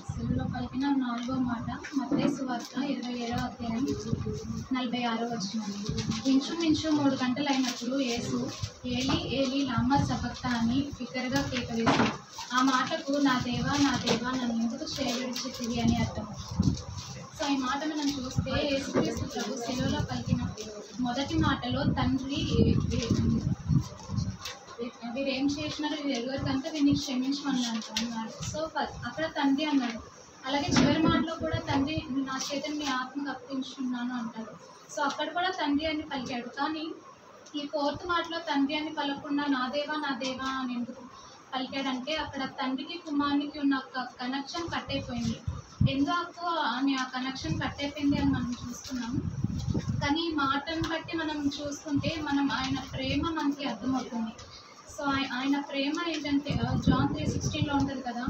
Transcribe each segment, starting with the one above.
సెలువులో పలికిన 4వ మాట మత్తయి సువార్త 27వ అధ్యాయం 46వ వచనం. ఇంచుమించు 3 గంటలైనప్పుడు యేసు ఏలీ ఏలీ లామా సబక్తాని బిగ్గరగా కేక వేశాడు. ఆ మాటకు నా దేవా నన్ను ఎందుకు చేయవిడిచితివి అని అర్థం. సో ఈ మాట మనం చూస్తే యేసుక్రీస్తు ప్రభు సెలువులో పలికిన మొదటి మాటలో తండ్రి వీరు ఏం చేసినారో వీరు ఎదురు కనుక వీరిని క్షమించమన్నాడు అన్నాడు. సో అక్కడ తండ్రి అన్నాడు. అలాగే చివరి మాటలో కూడా తండ్రి నా చేతిని మీ ఆత్మకు అప్పగించుకున్నాను అంటాడు. సో అక్కడ కూడా తండ్రి అని పలికాడు. కానీ ఈ 4th మాటలో తండ్రి అని పలకుండా నా దేవా అని ఎందుకు పలికాడంటే అక్కడ తండ్రికి కుమారునికి ఉన్న కనెక్షన్ కట్ అయిపోయింది. ఎందుకు అని ఆ కనెక్షన్ కట్ అయిపోయింది అని మనం చూస్తున్నాం. కానీ ఈ మాటను బట్టి మనం చూసుకుంటే ఆయన ప్రేమ మనకి అర్థమవుతుంది. సో ఆయన ప్రేమ ఏంటంటే జాన్ 3:16లో ఉంటుంది కదా,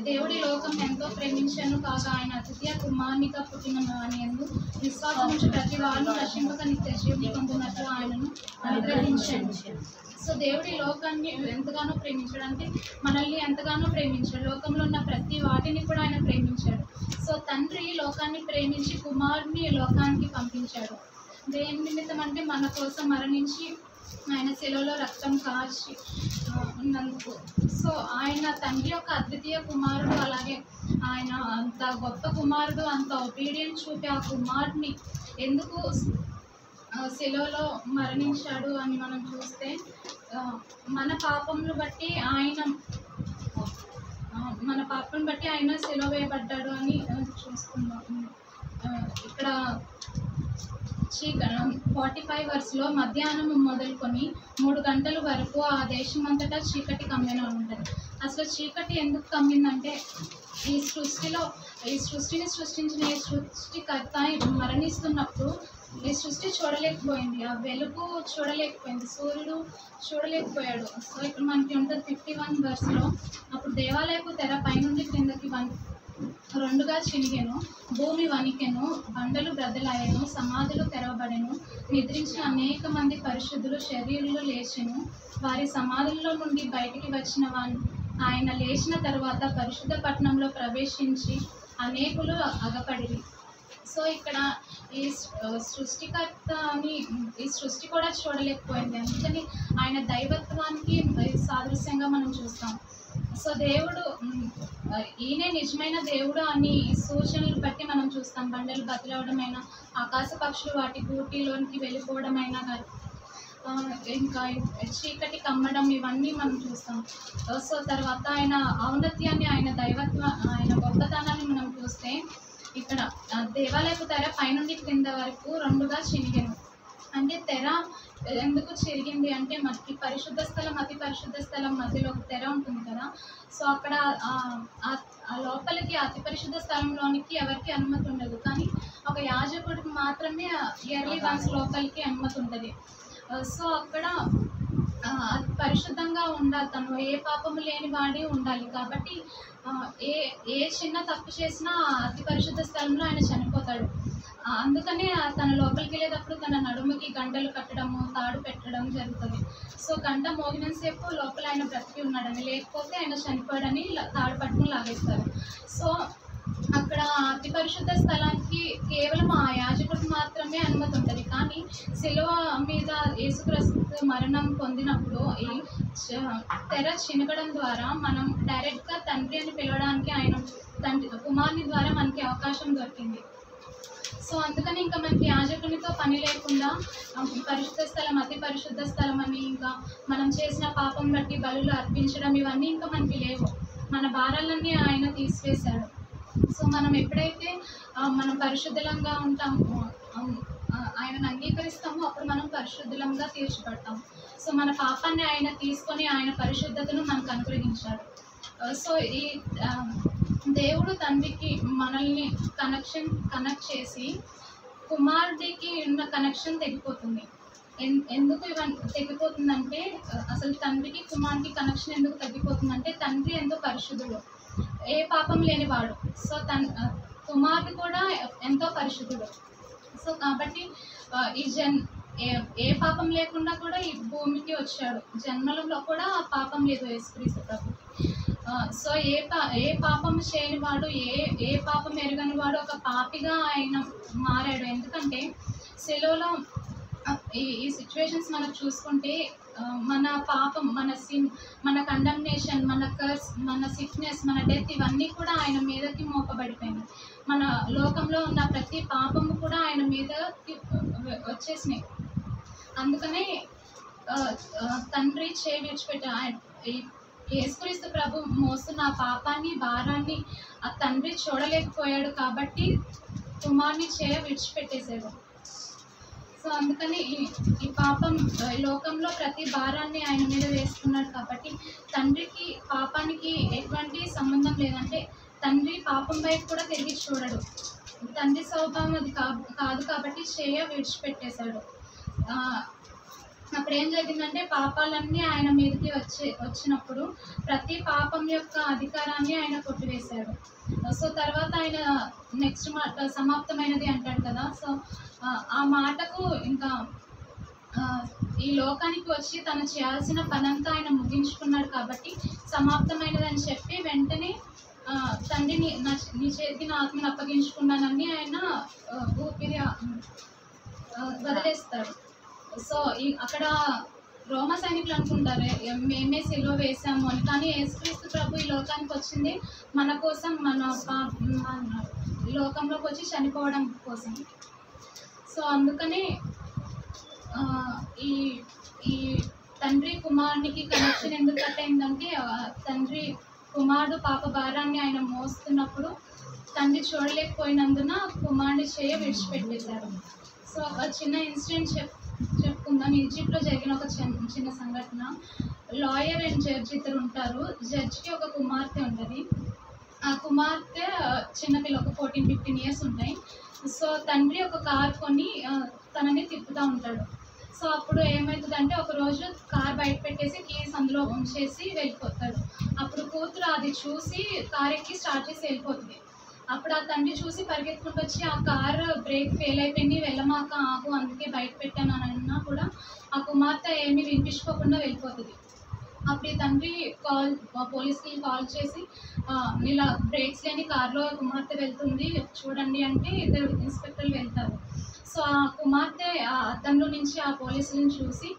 దేవుడి లోకం ఎంతో ప్రేమించను కాగా ఆయన అతిథ్య కుమారునిగా పుట్టినను అని ఎందు విశ్వాసం నుంచి ప్రతి వారిని రక్షింపక నిత్య జీవుని పొందినట్లు ఆయనను అనుగ్రహించండి. సో దేవుడి లోకాన్ని ఎంతగానో ప్రేమించాడు, అంటే మనల్ని ఎంతగానో ప్రేమించాడు. లోకంలో ఉన్న ప్రతి వాటిని కూడా ఆయన ప్రేమించాడు. సో తండ్రి లోకాన్ని ప్రేమించి కుమారుని లోకానికి పంపించాడు. దేని నిమిత్తం అంటే మన కోసం మరణించి ఆయన శిలువలో రక్తం కార్చి ఉన్నందుకు. సో ఆయన తండ్రి యొక్క అద్వితీయ కుమారుడు. అలాగే ఆయన అంత గొప్ప కుమారుడు, అంత ఒబీడియన్స్ చూపి ఆ కుమారుడిని ఎందుకు శిలువలో మరణించాడు అని మనం చూస్తే మన పాపంను బట్టి ఆయన శిలువ వేయబడ్డాడు అని చూస్తున్నాం. ఇక్కడ 45 వర్స్లో మధ్యాహ్నం మొదలుకొని 3 గంటల వరకు ఆ దేశమంతటా చీకటి కమ్మిన ఉంటుంది. అసలు చీకటి ఎందుకు కమ్మిందంటే ఈ సృష్టిని సృష్టించిన ఈ సృష్టికర్త మరణిస్తున్నప్పుడు ఈ సృష్టి చూడలేకపోయింది, ఆ వెలుగు చూడలేకపోయింది, సూర్యుడు చూడలేకపోయాడు. సో ఇక్కడ మనకి ఉంటుంది 51 వర్స్లో, అప్పుడు దేవాలయపు తెర పైనుండి క్రిందకి 2గా చినిగెను, భూమి వణికెను, బండలు బ్రద్దలాయెను, సమాధులు తెరవబడెను, నిద్రించిన అనేక మంది పరిశుద్ధులు శరీరులు లేచెను. వారి సమాధుల్లో నుండి బయటికి వచ్చిన ఆయన లేచిన తర్వాత పరిశుద్ధ పట్టణంలో ప్రవేశించి అనేకులు అగపడిరి. సో ఇక్కడ ఈ సృష్టికర్తని ఈ సృష్టి కూడా చూడలేకపోయింది. అందుకని ఆయన దైవత్వానికి సాదృశ్యంగా మనం చూస్తాం. సో దేవుడు ఈయనే నిజమైన దేవుడు అని సూచనలు బట్టి మనం చూస్తాం. బండలు బద్దలవడమైనా, ఆకాశ పక్షులు వాటి గూటిలోనికి వెళ్ళిపోవడమైనా, ఇంకా చీకటి కమ్మడం, ఇవన్నీ మనం చూస్తాం. సో తర్వాత ఆయన ఔన్నత్యాన్ని, ఆయన ఆయన గొప్పతనాన్ని మనం చూస్తే ఇక్కడ దేవాలయపు తెర పైనుండి క్రింద వరకు 2గా చినిగెను. అంటే తెర ఎందుకు చిరిగింది అంటే మనకి పరిశుద్ధ స్థలం, అతి పరిశుద్ధ స్థలం మధ్యలో ఒక తెర ఉంటుంది కదా. సో అక్కడ ఆ లోపలికి అతి పరిశుద్ధ స్థలంలోనికి ఎవరికి అనుమతి ఉండదు, కానీ ఒక యాజకుడికి మాత్రమే ఇయర్లీ వన్స్ లోపలికి అనుమతి ఉంటుంది. సో అక్కడ పరిశుద్ధంగా ఉండాలి, తను ఏ పాపము లేని వాడి ఉండాలి. కాబట్టి ఏ చిన్న తప్పు చేసినా అతి పరిశుద్ధ స్థలంలో ఆయన చనిపోతాడు. అందుకనే తన లోపలికి వెళ్ళేటప్పుడు తన నడుముకి గంటలు కట్టడము, తాడు పెట్టడం జరుగుతుంది. సో గంట మోగినంతసేపు లోపల ఆయన బ్రతికి ఉన్నాడని, లేకపోతే ఆయన చనిపోయాడని తాడు పట్టుకుని లాగేస్తారు. సో అక్కడ అతి పరిశుద్ధ స్థలానికి కేవలం ఆ యాజకుడికి మాత్రమే అనుమతి ఉంటుంది. కానీ శిలువ మీద యేసుక్రీస్తు మరణం పొందినప్పుడు ఈ తెర చినగడం ద్వారా మనం డైరెక్ట్గా తండ్రి అని పిలవడానికి కుమారుని ద్వారా మనకి అవకాశం దొరికింది. సో అందుకని ఇంకా మనకి యాజకునితో పని లేకుండా పరిశుద్ధ స్థలం, అతి పరిశుద్ధ స్థలం అని, ఇంకా మనం చేసిన పాపం బట్టి బలులు అర్పించడం, ఇవన్నీ ఇంకా మనకి లేవు. మన భారాలన్నీ ఆయన తీసివేశాడు. సో మనం ఎప్పుడైతే మనం పరిశుద్ధంగా ఉంటామో, ఆయనను అంగీకరిస్తామో, అప్పుడు మనం పరిశుద్ధంగా తీర్చబడతాం. సో మన పాపాన్ని ఆయన తీసుకొని ఆయన పరిశుద్ధతను మనకు అనుగ్రహించాడు. సో ఈ దేవుడు తండ్రికి మనల్ని కనెక్ట్ చేసి కుమారుడికి ఉన్న కనెక్షన్ తెగిపోతుంది. ఎందుకు తెగిపోతుందంటే, అసలు తండ్రికి కుమారుడికి కనెక్షన్ ఎందుకు తగ్గిపోతుందంటే, తండ్రి ఎంతో పరిశుద్ధుడు, ఏ పాపం లేనివాడు. సో కుమారుడు కూడా ఎంతో పరిశుద్ధుడు. సో కాబట్టి ఏ పాపం లేకుండా కూడా ఈ భూమికి వచ్చాడు. జన్మలలో కూడా పాపం లేదు యేసుక్రీస్తు ప్రభుకి. సో ఏ పాపం చేయని వాడు, ఏ పాపం ఎరగని వాడు ఒక పాపిగా ఆయన మారాడు. ఎందుకంటే సెలవులో ఈ సిచ్యువేషన్స్ మనం చూసుకుంటే మన పాపం, మన సిన్, మన కండమ్నేషన్, మన కర్స్, మన సిక్నెస్, మన డెత్ ఇవన్నీ కూడా ఆయన మీదకి మోపబడిపోయింది. మన లోకంలో ఉన్న ప్రతి పాపము కూడా ఆయన మీదకి వచ్చేసినాయి. అందుకనే తండ్రి చేయి విడిచిపెట్టి యేసుక్రీస్తు ప్రభు మోస్తున్న ఆ పాపాన్ని, భారాన్ని ఆ తండ్రి చూడలేకపోయాడు కాబట్టి కుమారుని చేయ విడిచిపెట్టేశాడు. సో అందుకని ఈ పాపం లోకంలో ప్రతి భారాన్ని ఆయన మీద వేసుకున్నాడు కాబట్టి తండ్రికి పాపానికి ఎటువంటి సంబంధం లేదంటే తండ్రి పాపం వైపు కూడా తిరిగి చూడడు. తండ్రి స్వభావం అది కాదు కాబట్టి చేయ విడిచిపెట్టేశాడు. అప్పుడు ఏం జరిగిందంటే పాపాలన్నీ ఆయన మీదకి వచ్చినప్పుడు ప్రతి పాపం యొక్క అధికారాన్ని ఆయన కొట్టివేశాడు. సో తర్వాత ఆయన నెక్స్ట్ మాట సమాప్తమైనది అంటాడు కదా. సో ఆ మాటకు ఇంకా ఈ లోకానికి వచ్చి తను చేయాల్సిన పనంతా ఆయన ముగించుకున్నాడు కాబట్టి సమాప్తమైనది అని చెప్పి వెంటనే తండ్రిని నీ చేతికి నా ఆత్మను అప్పగించుకున్నానని ఆయన ఊపిరి వదిలేస్తాడు. సో అక్కడ రోమ సైనికులు అనుకుంటారు మేమే సిలువ వేసాము అని, కానీ యేసుక్రీస్తు ప్రభు ఈ లోకానికి వచ్చింది మన కోసం, మన లోకంలోకి వచ్చి చనిపోవడం కోసం. సో అందుకని ఈ తండ్రి కుమారునికి కనెక్షన్ ఎందుకు కట్ అయిందంటే తండ్రి కుమారుడు పాప భారాన్ని ఆయన మోస్తున్నప్పుడు తండ్రి చూడలేకపోయినందున కుమారుని చేయ విడిచిపెట్టేశారు. సో ఒక చిన్న ఇన్సిడెంట్ చెప్పుకుందాం. ఈజిప్ట్లో జరిగిన ఒక చిన్న సంఘటన. లాయర్ అండ్ జడ్జి ఇద్దరు ఉంటారు. జడ్జికి ఒక కుమార్తె ఉంటుంది. ఆ కుమార్తె చిన్నపిల్ల, ఒక 14-15 ఇయర్స్ ఉంటాయి. సో తండ్రి ఒక కార్ కొని తనని తిప్పుతూ ఉంటాడు. సో అప్పుడు ఏమవుతుందంటే ఒకరోజు కార్ బయట పెట్టేసి కీస్ అందులో ఉంచేసి వెళ్ళిపోతాడు. అప్పుడు కూతురు అది చూసి కార్ ఎక్కి స్టార్ట్ చేసి వెళ్ళిపోతుంది. అప్పుడు ఆ తండ్రి చూసి పరిగెత్తుకుంటూ వచ్చి ఆ కారు బ్రేక్ ఫెయిల్ అయిపోయింది, వెళ్ళమాక ఆగు, అందుకే బయట పెట్టాను అని అన్నా కూడా ఆ కుమార్తె ఏమీ వినిపించుకోకుండా వెళ్ళిపోతుంది. అప్పుడు ఈ తండ్రి పోలీస్కి కాల్ చేసి ఇలా బ్రేక్స్ లేని కార్లో కుమార్తె వెళ్తుంది చూడండి అంటే ఇద్దరు ఇన్స్పెక్టర్లు వెళ్తారు. సో ఆ కుమార్తె ఆ అద్దంలో నుంచి ఆ పోలీసులను చూసి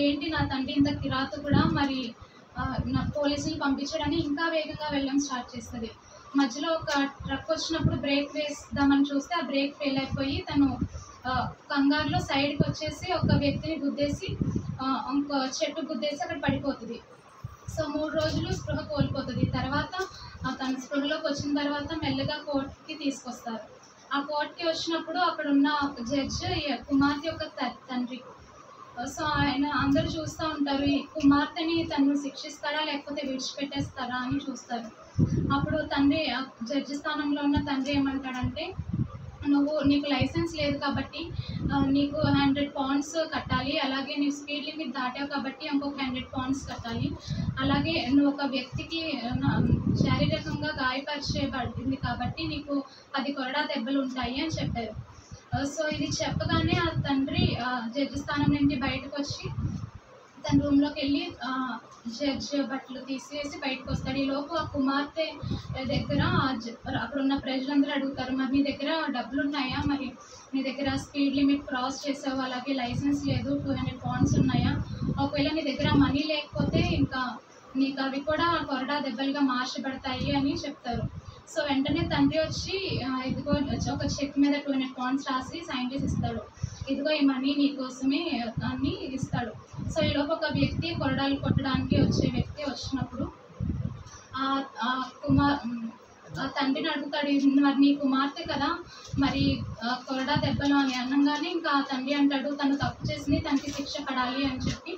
ఏంటి నా తండ్రి ఇంత కిరాతు కూడా మరి నా పోలీసులు పంపించడని ఇంకా వేగంగా వెళ్ళడం స్టార్ట్ చేస్తుంది. మధ్యలో ఒక ట్రక్ వచ్చినప్పుడు బ్రేక్ వేద్దామని చూస్తే ఆ బ్రేక్ ఫెయిల్ అయిపోయి తను కంగారులో సైడ్కి వచ్చేసి ఒక వ్యక్తిని గుద్దేసి ఇంకో చెట్టు గుద్దేసి అక్కడ పడిపోతుంది. సో 3 రోజులు స్పృహ కోల్పోతుంది. తర్వాత తన స్పృహలోకి వచ్చిన తర్వాత మెల్లగా కోర్టుకి తీసుకొస్తారు. ఆ కోర్టుకి వచ్చినప్పుడు అక్కడ ఉన్న జడ్జి కుమార్తె యొక్క తండ్రి. సో ఆయన అందరూ చూస్తూ ఉంటారు ఈ కుమార్తెని తను శిక్షిస్తారా లేకపోతే విడిచిపెట్టేస్తారా అని చూస్తారు. అప్పుడు తండ్రి జడ్జి స్థానంలో ఉన్న తండ్రి ఏమంటాడంటే నీకు లైసెన్స్ లేదు కాబట్టి నీకు 100 pounds కట్టాలి, అలాగే నీవు స్పీడ్ లిమిట్ దాటావు కాబట్టి ఇంకొక 100 pounds కట్టాలి, అలాగే నువ్వు ఒక వ్యక్తికి శారీరకంగా గాయపరిచేబడింది కాబట్టి నీకు 10 కొరడా దెబ్బలు ఉంటాయి అని చెప్పారు. సో ఇది చెప్పగానే ఆ తండ్రి జడ్జి స్థానం నుండి బయటకు వచ్చి తన రూమ్లోకి వెళ్ళి జడ్జి బట్టలు తీసేసి బయటకు వస్తాడు. ఈలోపు ఆ కుమార్తె దగ్గర అక్కడ ఉన్న ప్రజలందరూ అడుగుతారు, మరి నీ దగ్గర డబ్బులు ఉన్నాయా, మరి నీ దగ్గర స్పీడ్ లిమిట్ క్రాస్ చేసావు, అలాగే లైసెన్స్ లేదు, 200 pounds ఉన్నాయా, ఒకవేళ నీ దగ్గర మనీ లేకపోతే ఇంకా నీకు అవి కూడా కొరడా దెబ్బలుగా మార్చబడతాయి అని చెప్తారు. సో వెంటనే తండ్రి వచ్చి ఇదిగో ఒక చెక్ మీద 200 pounds రాసి సైన్ చేసి ఇస్తాడు. ఇదిగో ఈ మనీ నీకోసమే అని ఇస్తాడు. సో ఈలోపు ఒక వ్యక్తి కొరడాలు కొట్టడానికి వచ్చే వ్యక్తి వచ్చినప్పుడు తండ్రిని అడుగుతాడు, మరి నీ కుమార్తె కదా, మరి కొరడా దెబ్బలు అని అనగానే ఇంకా తండ్రి అంటాడు తను తప్పు చేసింది, తనకి శిక్ష పడాలి అని చెప్పి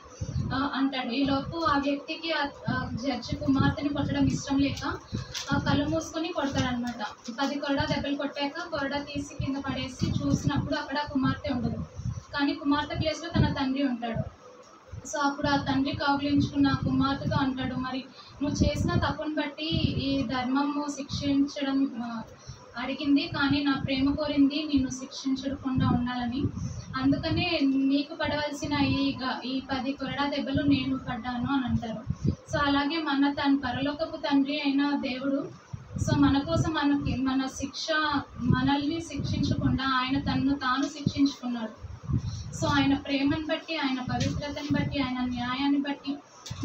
అంటాడు. ఈలోపు ఆ వ్యక్తికి జడ్జి కుమార్తెని కొట్టడం ఇష్టం లేక కళ్ళు మూసుకొని కొడతాడనమాట. 10 కొరడా దెబ్బలు కొట్టాక కొరడా తీసి కింద పడేసి చూసినప్పుడు అక్కడ కుమార్తె ఉండదు, కానీ కుమార్తె ప్లేస్లో తన తండ్రి ఉంటాడు. సో అప్పుడు ఆ తండ్రి కౌగిలించుకున్న కుమార్తెతో అంటాడు, మరి నువ్వు చేసిన తప్పును బట్టి ఈ ధర్మము శిక్షించడం అడిగింది, కానీ నా ప్రేమ కోరింది నిన్ను శిక్షించకుండా ఉండాలని. అందుకనే నీకు పడవలసిన ఈ 10 కొరడా దెబ్బలు నేను పడ్డాను అని అంటారు. సో అలాగే తన పరలోకపు తండ్రి అయిన దేవుడు సో మన కోసం మనల్ని శిక్షించకుండా ఆయన తనను తాను శిక్షించుకున్నాడు. సో ఆయన ప్రేమను బట్టి, ఆయన పవిత్రతను బట్టి, ఆయన న్యాయాన్ని బట్టి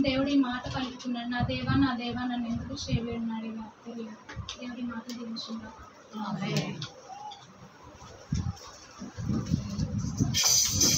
దేవుడి మాట పలుకుతున్నాడు, నా దేవా నా దేవా నన్ను ఎందుకు చేయబడినాడు. నాకు తెలియదు. దేవుడి మాట దించున్నాడు.